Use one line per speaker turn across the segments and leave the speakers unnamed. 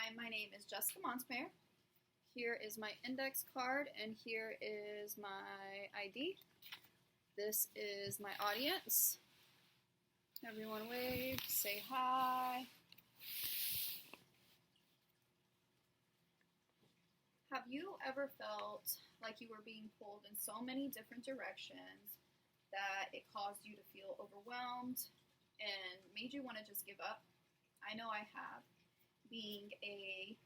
Hi, my name is Jessica Monsmeyer. Here is my index card, and here is my ID. This is my audience. Everyone wave, say hi. Have you ever felt like you were being pulled in so many different directions that it caused you to feel overwhelmed and made you want to just give up? I know I have. Being a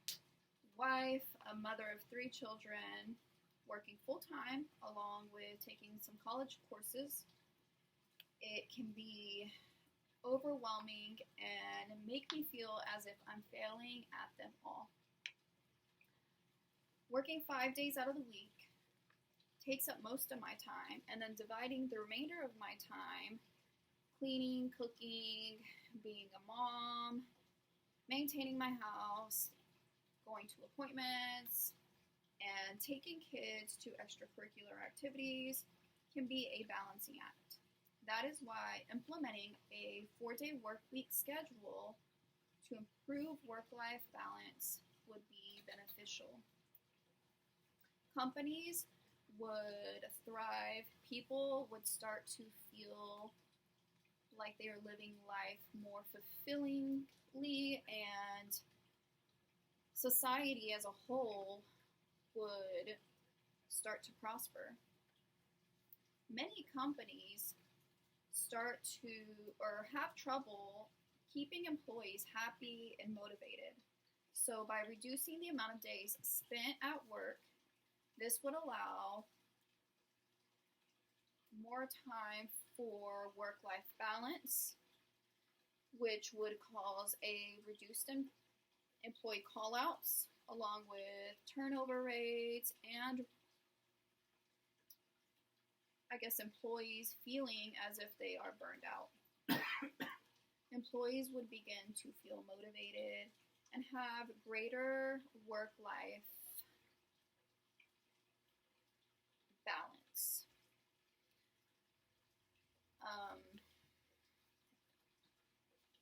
wife, a mother of 3 children, working full-time along with taking some college courses, it can be overwhelming and make me feel as if I'm failing at them all. Working 5 days out of the week takes up most of my time, and then dividing the remainder of my time cleaning, cooking, being a mom, maintaining my house, going to appointments, and taking kids to extracurricular activities can be a balancing act. That is why implementing a 4-day work week schedule to improve work-life balance would be beneficial. Companies would thrive, people would start to feel like they are living life more fulfillingly, and society as a whole would start to prosper. Many companies start to or have trouble keeping employees happy and motivated. So by reducing the amount of days spent at work, this would allow more time for work-life balance, which would cause a reduced employee call-outs, along with turnover rates and employees feeling as if they are burned out. Employees would begin to feel motivated and have greater work-life balance.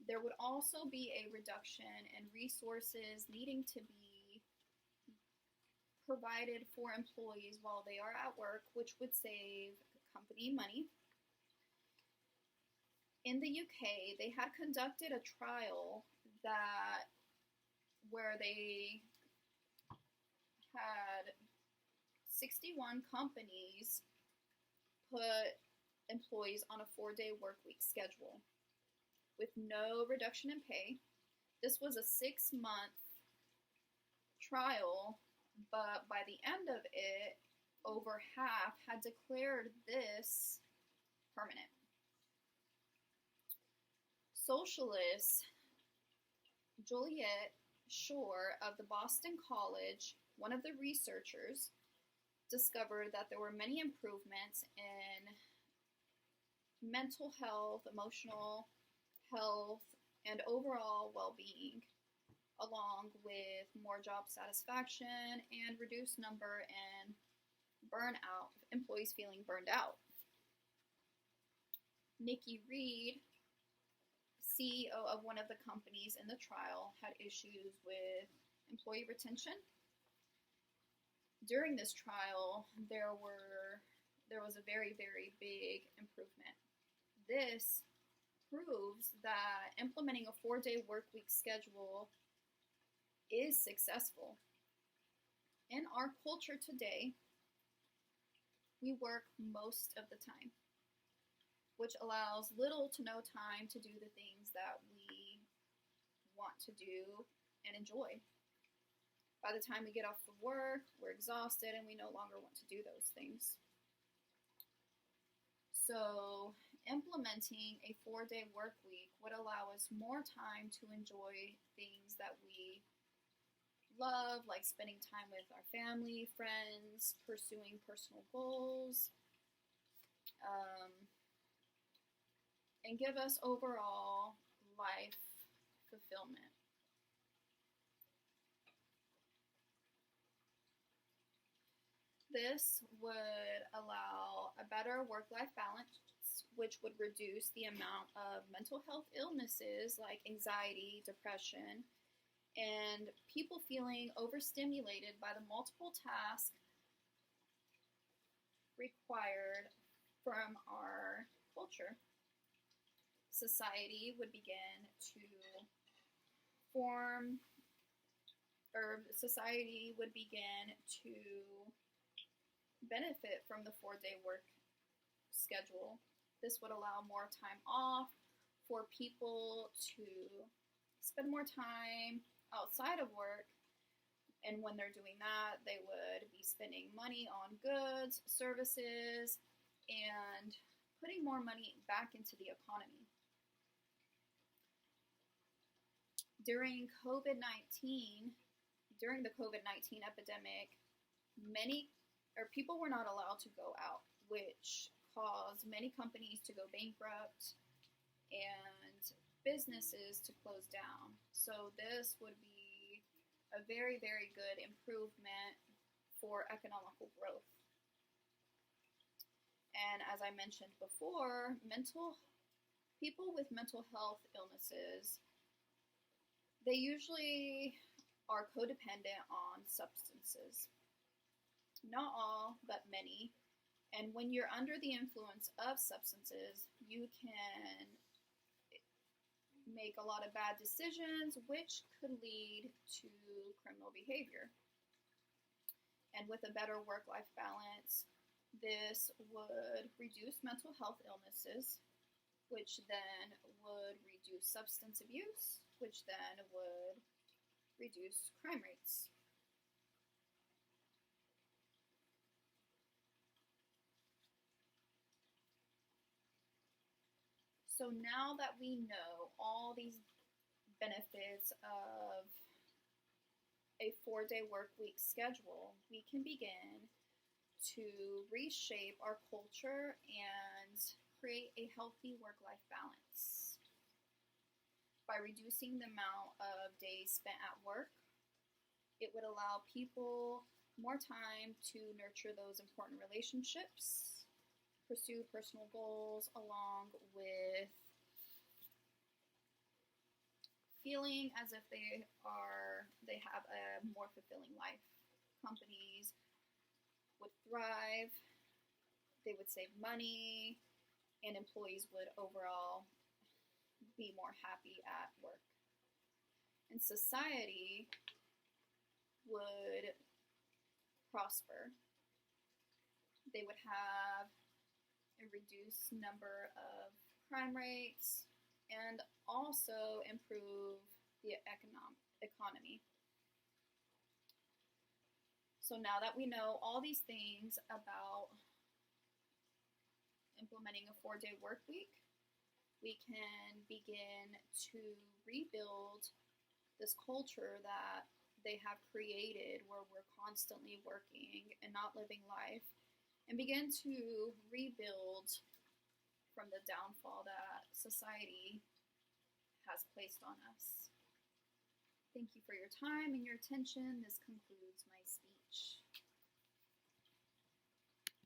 There would also be a reduction in resources needing to be provided for employees while they are at work, which would save company money. In the UK, they had conducted a trial where they had 61 companies put employees on a 4-day work week schedule with no reduction in pay. This was a 6-month trial, but by the end of it, over half had declared this permanent. Socialist Juliet Shore of the Boston College, one of the researchers, discovered that there were many improvements in mental health, emotional health, and overall well-being, along with more job satisfaction and reduced number and burnout, employees feeling burned out. Nikki Reed, CEO of one of the companies in the trial, had issues with employee retention. During this trial, there was a very, very big improvement. This proves that implementing a 4-day work week schedule is successful. In our culture today, we work most of the time, which allows little to no time to do the things that we want to do and enjoy. By the time we get off of work, we're exhausted and we no longer want to do those things. So implementing a 4-day work week would allow us more time to enjoy things that we love, like spending time with our family, friends, pursuing personal goals, and give us overall life fulfillment. This would allow a better work-life balance, which would reduce the amount of mental health illnesses like anxiety, depression, and people feeling overstimulated by the multiple tasks required from our culture. Society would begin to form, or society would begin to benefit from the 4-day work schedule. This would allow more time off for people to spend more time outside of work. And when they're doing that, they would be spending money on goods, services, and putting more money back into the economy. During the COVID-19 epidemic, people were not allowed to go out, which caused many companies to go bankrupt and businesses to close down. So this would be a very, very good improvement for economical growth. And as I mentioned before, people with mental health illnesses, they usually are codependent on substances. Not all, but many. And when you're under the influence of substances, you can make a lot of bad decisions, which could lead to criminal behavior. And with a better work-life balance, this would reduce mental health illnesses, which then would reduce substance abuse, which then would reduce crime rates. So now that we know all these benefits of a 4-day work week schedule, we can begin to reshape our culture and create a healthy work-life balance. By reducing the amount of days spent at work, it would allow people more time to nurture those important relationships, pursue personal goals, along with feeling as if they have a more fulfilling life. Companies would thrive, they would save money, and employees would overall be more happy at work. And society would prosper. They would have a reduced number of crime rates and also improve the economy. So now that we know all these things about implementing a 4-day work week, we can begin to rebuild this culture that they have created where we're constantly working and not living life, and begin to rebuild from the downfall that society has placed on us. Thank you for your time and your attention. This concludes my speech.